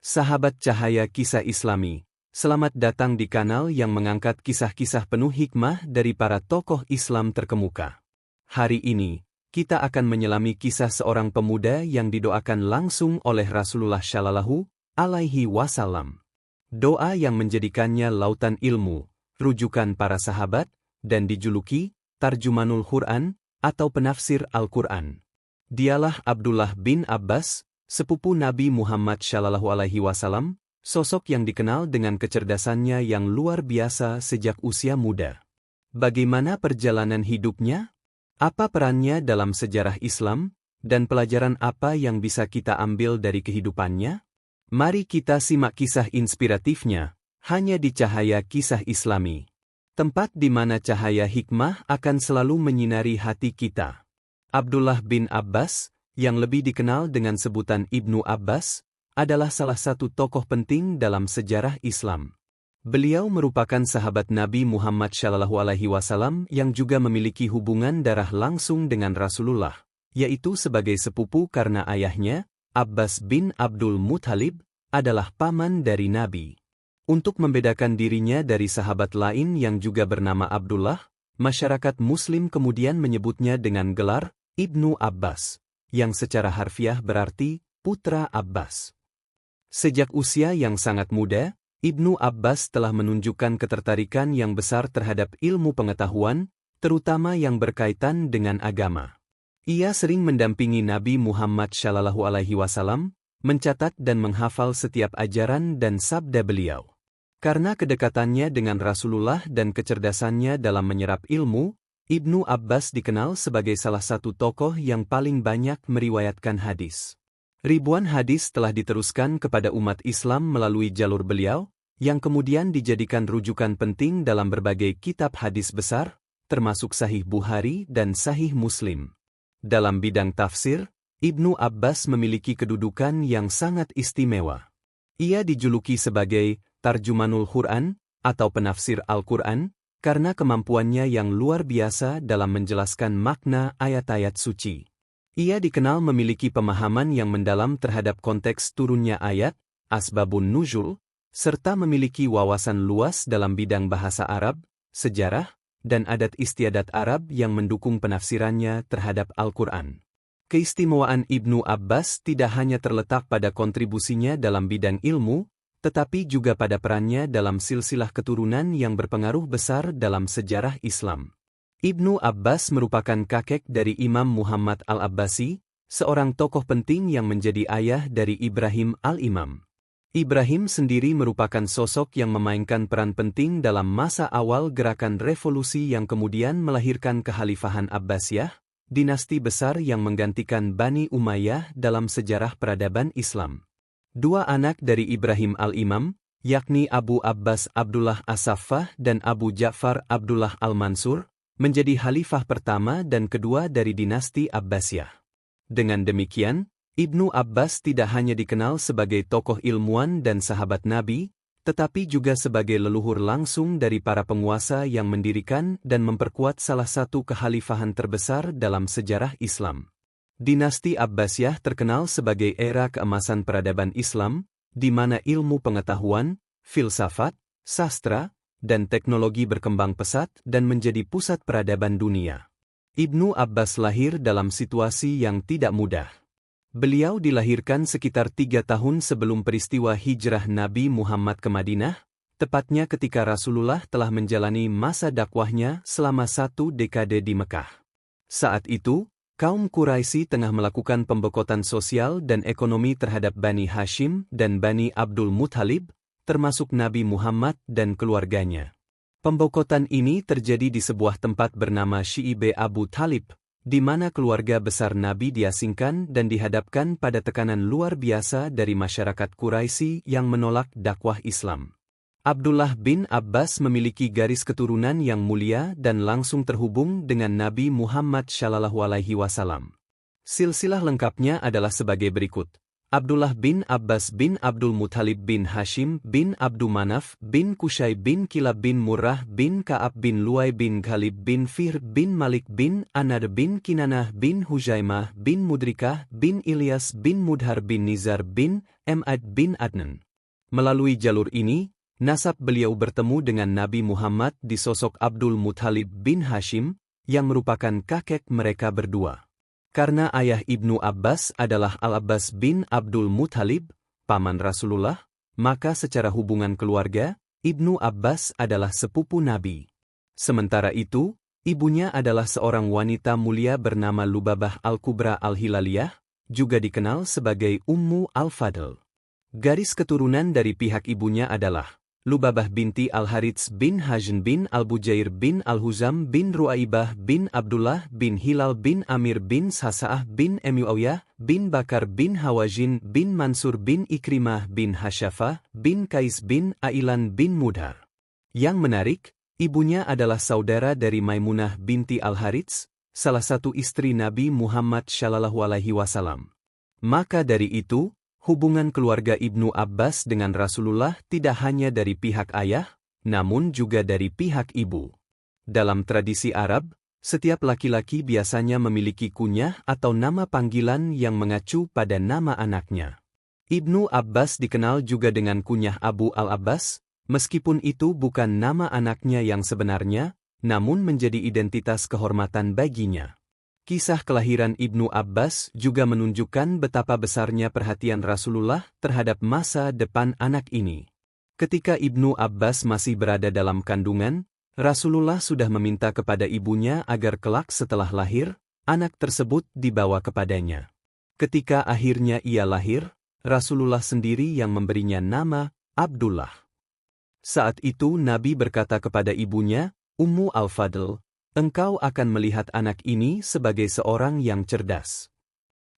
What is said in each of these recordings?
Sahabat Cahaya Kisah Islami, selamat datang di kanal yang mengangkat kisah-kisah penuh hikmah dari para tokoh Islam terkemuka. Hari ini, kita akan menyelami kisah seorang pemuda yang didoakan langsung oleh Rasulullah Shallallahu Alaihi Wasallam. Doa yang menjadikannya lautan ilmu, rujukan para sahabat, dan dijuluki Tarjumanul Quran atau penafsir Al-Quran. Dialah Abdullah bin Abbas, sepupu Nabi Muhammad Shallallahu Alaihi Wasallam, sosok yang dikenal dengan kecerdasannya yang luar biasa sejak usia muda. Bagaimana perjalanan hidupnya? Apa perannya dalam sejarah Islam? Dan pelajaran apa yang bisa kita ambil dari kehidupannya? Mari kita simak kisah inspiratifnya, hanya di Cahaya Kisah Islami. Tempat di mana cahaya hikmah akan selalu menyinari hati kita. Abdullah bin Abbas, yang lebih dikenal dengan sebutan Ibnu Abbas, adalah salah satu tokoh penting dalam sejarah Islam. Beliau merupakan sahabat Nabi Muhammad SAW yang juga memiliki hubungan darah langsung dengan Rasulullah, yaitu sebagai sepupu karena ayahnya, Abbas bin Abdul Muthalib, adalah paman dari Nabi. Untuk membedakan dirinya dari sahabat lain yang juga bernama Abdullah, masyarakat Muslim kemudian menyebutnya dengan gelar Ibnu Abbas, yang secara harfiah berarti putra Abbas. Sejak usia yang sangat muda, Ibnu Abbas telah menunjukkan ketertarikan yang besar terhadap ilmu pengetahuan, terutama yang berkaitan dengan agama. Ia sering mendampingi Nabi Muhammad SAW, mencatat dan menghafal setiap ajaran dan sabda beliau. Karena kedekatannya dengan Rasulullah dan kecerdasannya dalam menyerap ilmu, Ibnu Abbas dikenal sebagai salah satu tokoh yang paling banyak meriwayatkan hadis. Ribuan hadis telah diteruskan kepada umat Islam melalui jalur beliau, yang kemudian dijadikan rujukan penting dalam berbagai kitab hadis besar, termasuk Sahih Bukhari dan Sahih Muslim. Dalam bidang tafsir, Ibnu Abbas memiliki kedudukan yang sangat istimewa. Ia dijuluki sebagai Tarjumanul Quran atau penafsir Al-Quran, karena kemampuannya yang luar biasa dalam menjelaskan makna ayat-ayat suci. Ia dikenal memiliki pemahaman yang mendalam terhadap konteks turunnya ayat, asbabun nuzul, serta memiliki wawasan luas dalam bidang bahasa Arab, sejarah, dan adat istiadat Arab yang mendukung penafsirannya terhadap Al-Quran. Keistimewaan Ibnu Abbas tidak hanya terletak pada kontribusinya dalam bidang ilmu, tetapi juga pada perannya dalam silsilah keturunan yang berpengaruh besar dalam sejarah Islam. Ibnu Abbas merupakan kakek dari Imam Muhammad Al-Abbasi, seorang tokoh penting yang menjadi ayah dari Ibrahim Al-Imam. Ibrahim sendiri merupakan sosok yang memainkan peran penting dalam masa awal gerakan revolusi yang kemudian melahirkan Kekhalifahan Abbasiyah, dinasti besar yang menggantikan Bani Umayyah dalam sejarah peradaban Islam. Dua anak dari Ibrahim Al-Imam, yakni Abu Abbas Abdullah As-Saffah dan Abu Ja'far Abdullah Al-Mansur, menjadi khalifah pertama dan kedua dari dinasti Abbasiyah. Dengan demikian, Ibnu Abbas tidak hanya dikenal sebagai tokoh ilmuwan dan sahabat Nabi, tetapi juga sebagai leluhur langsung dari para penguasa yang mendirikan dan memperkuat salah satu kekhalifahan terbesar dalam sejarah Islam. Dinasti Abbasiyah terkenal sebagai era keemasan peradaban Islam, di mana ilmu pengetahuan, filsafat, sastra, dan teknologi berkembang pesat dan menjadi pusat peradaban dunia. Ibnu Abbas lahir dalam situasi yang tidak mudah. Beliau dilahirkan sekitar 3 tahun sebelum peristiwa hijrah Nabi Muhammad ke Madinah, tepatnya ketika Rasulullah telah menjalani masa dakwahnya selama 1 dekade di Mekah. Saat itu, kaum Quraisy tengah melakukan pemboikotan sosial dan ekonomi terhadap Bani Hashim dan Bani Abdul Muthalib, termasuk Nabi Muhammad dan keluarganya. Pemboikotan ini terjadi di sebuah tempat bernama Syi'ib Abu Thalib, di mana keluarga besar Nabi diasingkan dan dihadapkan pada tekanan luar biasa dari masyarakat Quraisy yang menolak dakwah Islam. Abdullah bin Abbas memiliki garis keturunan yang mulia dan langsung terhubung dengan Nabi Muhammad SAW. Silsilah lengkapnya adalah sebagai berikut. Abdullah bin Abbas bin Abdul Muthalib bin Hashim bin Abdu Manaf bin Qusay bin Kilab bin Murrah bin Ka'ab bin Luay bin Ghalib bin Fihr bin Malik bin Anad bin Kinanah bin Hujaimah bin Mudrikah bin Ilyas bin Mudhar bin Nizar bin Ma'ad bin Adnan. Melalui jalur ini, nasab beliau bertemu dengan Nabi Muhammad di sosok Abdul Muthalib bin Hashim, yang merupakan kakek mereka berdua. Karena ayah Ibnu Abbas adalah Al-Abbas bin Abdul Muthalib, paman Rasulullah, maka secara hubungan keluarga, Ibnu Abbas adalah sepupu Nabi. Sementara itu, ibunya adalah seorang wanita mulia bernama Lubabah Al-Kubra Al-Hilaliyah, juga dikenal sebagai Ummu Al-Fadl. Garis keturunan dari pihak ibunya adalah Lubabah binti Al-Harits bin Hajn bin Al-Bujair bin Al-Huzam bin Ru'aibah bin Abdullah bin Hilal bin Amir bin Sasa'ah bin Muawiyah bin Bakar bin Hawazin bin Mansur bin Ikrimah bin Hasyafah bin Kais bin Ailan bin Mudhar. Yang menarik, ibunya adalah saudara dari Maimunah binti Al-Harits, salah satu istri Nabi Muhammad SAW. Maka dari itu, hubungan keluarga Ibnu Abbas dengan Rasulullah tidak hanya dari pihak ayah, namun juga dari pihak ibu. Dalam tradisi Arab, setiap laki-laki biasanya memiliki kunyah atau nama panggilan yang mengacu pada nama anaknya. Ibnu Abbas dikenal juga dengan kunyah Abu Al-Abbas, meskipun itu bukan nama anaknya yang sebenarnya, namun menjadi identitas kehormatan baginya. Kisah kelahiran Ibnu Abbas juga menunjukkan betapa besarnya perhatian Rasulullah terhadap masa depan anak ini. Ketika Ibnu Abbas masih berada dalam kandungan, Rasulullah sudah meminta kepada ibunya agar kelak setelah lahir, anak tersebut dibawa kepadanya. Ketika akhirnya ia lahir, Rasulullah sendiri yang memberinya nama Abdullah. Saat itu Nabi berkata kepada ibunya, Ummu Al-Fadl, engkau akan melihat anak ini sebagai seorang yang cerdas.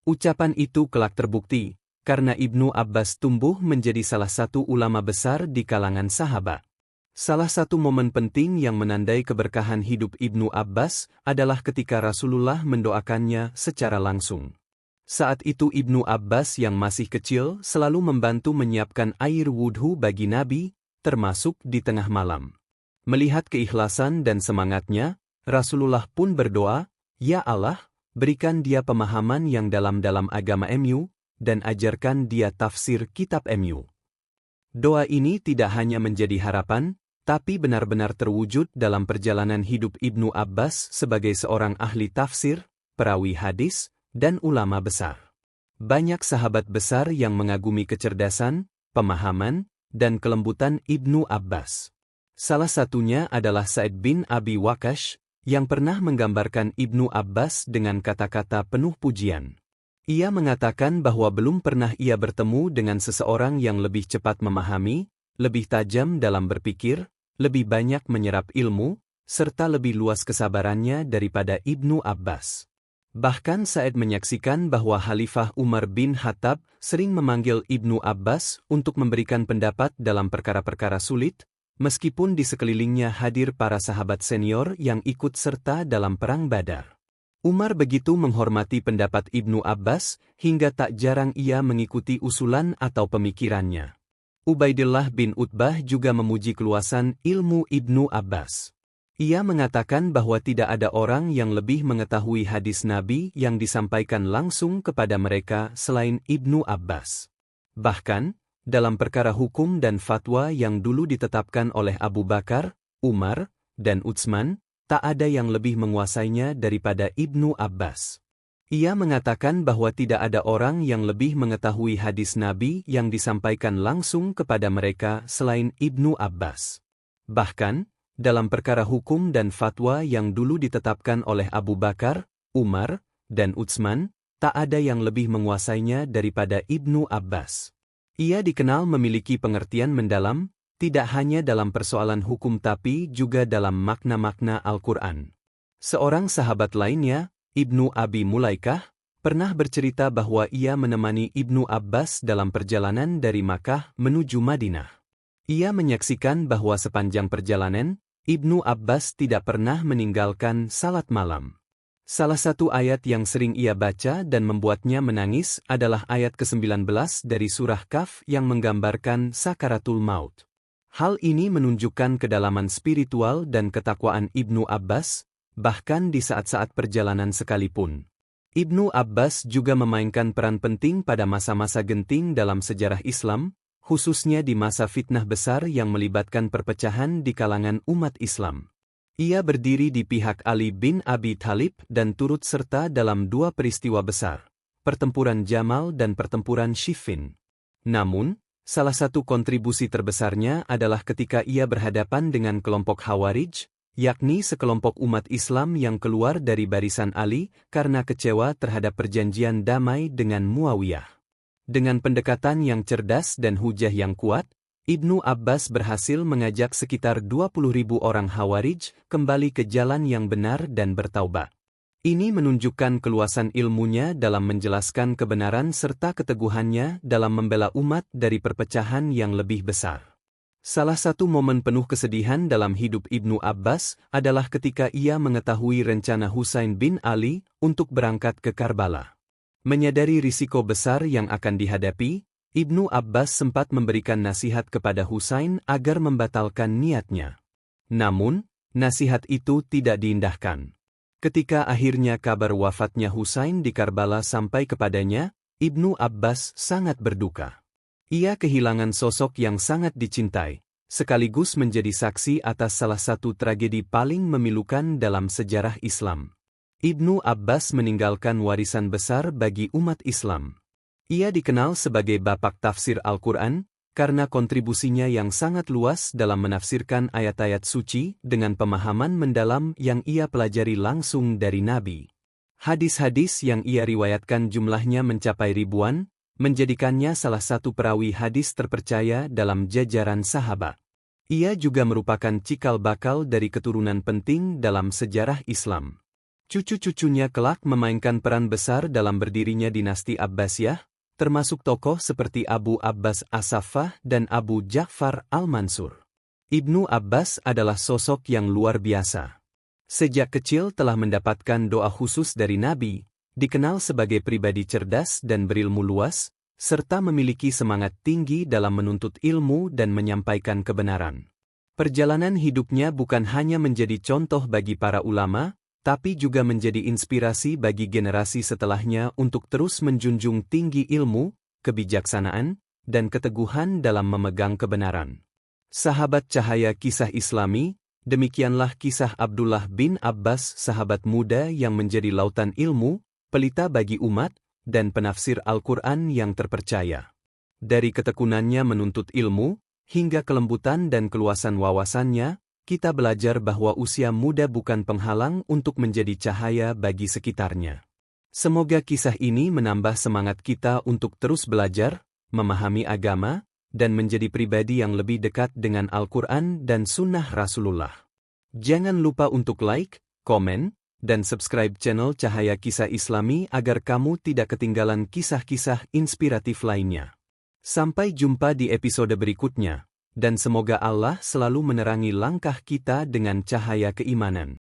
Ucapan itu kelak terbukti, karena Ibnu Abbas tumbuh menjadi salah satu ulama besar di kalangan sahabat. Salah satu momen penting yang menandai keberkahan hidup Ibnu Abbas adalah ketika Rasulullah mendoakannya secara langsung. Saat itu Ibnu Abbas yang masih kecil selalu membantu menyiapkan air wudhu bagi Nabi, termasuk di tengah malam. Melihat keikhlasan dan semangatnya, Rasulullah pun berdoa, "Ya Allah, berikan dia pemahaman yang dalam agama MU, dan ajarkan dia tafsir kitab MU." Doa ini tidak hanya menjadi harapan, tapi benar-benar terwujud dalam perjalanan hidup Ibnu Abbas sebagai seorang ahli tafsir, perawi hadis, dan ulama besar. Banyak sahabat besar yang mengagumi kecerdasan, pemahaman, dan kelembutan Ibnu Abbas. Salah satunya adalah Sa'id bin Abi Waqqas, yang pernah menggambarkan Ibnu Abbas dengan kata-kata penuh pujian. Ia mengatakan bahwa belum pernah ia bertemu dengan seseorang yang lebih cepat memahami, lebih tajam dalam berpikir, lebih banyak menyerap ilmu, serta lebih luas kesabarannya daripada Ibnu Abbas. Bahkan Sa'id menyaksikan bahwa Khalifah Umar bin Khattab sering memanggil Ibnu Abbas untuk memberikan pendapat dalam perkara-perkara sulit, meskipun di sekelilingnya hadir para sahabat senior yang ikut serta dalam perang Badar. Umar begitu menghormati pendapat Ibnu Abbas, hingga tak jarang ia mengikuti usulan atau pemikirannya. Ubaidillah bin Utbah juga memuji keluasan ilmu Ibnu Abbas. Ia mengatakan bahwa tidak ada orang yang lebih mengetahui hadis Nabi yang disampaikan langsung kepada mereka selain Ibnu Abbas. Bahkan, dalam perkara hukum dan fatwa yang dulu ditetapkan oleh Abu Bakar, Umar, dan Utsman, tak ada yang lebih menguasainya daripada Ibnu Abbas. Ia mengatakan bahwa tidak ada orang yang lebih mengetahui hadis Nabi yang disampaikan langsung kepada mereka selain Ibnu Abbas. Bahkan, dalam perkara hukum dan fatwa yang dulu ditetapkan oleh Abu Bakar, Umar, dan Utsman, tak ada yang lebih menguasainya daripada Ibnu Abbas. Ia dikenal memiliki pengertian mendalam, tidak hanya dalam persoalan hukum tapi juga dalam makna-makna Al-Quran. Seorang sahabat lainnya, Ibnu Abi Mulaikah, pernah bercerita bahwa ia menemani Ibnu Abbas dalam perjalanan dari Makkah menuju Madinah. Ia menyaksikan bahwa sepanjang perjalanan, Ibnu Abbas tidak pernah meninggalkan salat malam. Salah satu ayat yang sering ia baca dan membuatnya menangis adalah ayat ke-19 dari surah Kahf yang menggambarkan sakaratul maut. Hal ini menunjukkan kedalaman spiritual dan ketakwaan Ibnu Abbas, bahkan di saat-saat perjalanan sekalipun. Ibnu Abbas juga memainkan peran penting pada masa-masa genting dalam sejarah Islam, khususnya di masa fitnah besar yang melibatkan perpecahan di kalangan umat Islam. Ia berdiri di pihak Ali bin Abi Thalib dan turut serta dalam dua peristiwa besar, pertempuran Jamal dan pertempuran Siffin. Namun, salah satu kontribusi terbesarnya adalah ketika ia berhadapan dengan kelompok Khawarij, yakni sekelompok umat Islam yang keluar dari barisan Ali karena kecewa terhadap perjanjian damai dengan Muawiyah. Dengan pendekatan yang cerdas dan hujah yang kuat, Ibnu Abbas berhasil mengajak sekitar 20.000 orang Khawarij kembali ke jalan yang benar dan bertaubat. Ini menunjukkan keluasan ilmunya dalam menjelaskan kebenaran serta keteguhannya dalam membela umat dari perpecahan yang lebih besar. Salah satu momen penuh kesedihan dalam hidup Ibnu Abbas adalah ketika ia mengetahui rencana Husain bin Ali untuk berangkat ke Karbala. Menyadari risiko besar yang akan dihadapi, Ibnu Abbas sempat memberikan nasihat kepada Husain agar membatalkan niatnya. Namun, nasihat itu tidak diindahkan. Ketika akhirnya kabar wafatnya Husain di Karbala sampai kepadanya, Ibnu Abbas sangat berduka. Ia kehilangan sosok yang sangat dicintai, sekaligus menjadi saksi atas salah satu tragedi paling memilukan dalam sejarah Islam. Ibnu Abbas meninggalkan warisan besar bagi umat Islam. Ia dikenal sebagai bapak tafsir Al-Quran, karena kontribusinya yang sangat luas dalam menafsirkan ayat-ayat suci dengan pemahaman mendalam yang ia pelajari langsung dari Nabi. Hadis-hadis yang ia riwayatkan jumlahnya mencapai ribuan, menjadikannya salah satu perawi hadis terpercaya dalam jajaran sahabat. Ia juga merupakan cikal bakal dari keturunan penting dalam sejarah Islam. Cucu-cucunya kelak memainkan peran besar dalam berdirinya dinasti Abbasiyah, termasuk tokoh seperti Abu Abbas As-Saffah dan Abu Ja'far Al-Mansur. Ibnu Abbas adalah sosok yang luar biasa. Sejak kecil telah mendapatkan doa khusus dari Nabi, dikenal sebagai pribadi cerdas dan berilmu luas, serta memiliki semangat tinggi dalam menuntut ilmu dan menyampaikan kebenaran. Perjalanan hidupnya bukan hanya menjadi contoh bagi para ulama, tapi juga menjadi inspirasi bagi generasi setelahnya untuk terus menjunjung tinggi ilmu, kebijaksanaan, dan keteguhan dalam memegang kebenaran. Sahabat cahaya kisah Islami, demikianlah kisah Abdullah bin Abbas, sahabat muda yang menjadi lautan ilmu, pelita bagi umat, dan penafsir Al-Quran yang terpercaya. Dari ketekunannya menuntut ilmu, hingga kelembutan dan keluasan wawasannya, kita belajar bahwa usia muda bukan penghalang untuk menjadi cahaya bagi sekitarnya. Semoga kisah ini menambah semangat kita untuk terus belajar, memahami agama, dan menjadi pribadi yang lebih dekat dengan Al-Quran dan Sunnah Rasulullah. Jangan lupa untuk like, komen, dan subscribe channel Cahaya Kisah Islami agar kamu tidak ketinggalan kisah-kisah inspiratif lainnya. Sampai jumpa di episode berikutnya. Dan semoga Allah selalu menerangi langkah kita dengan cahaya keimanan.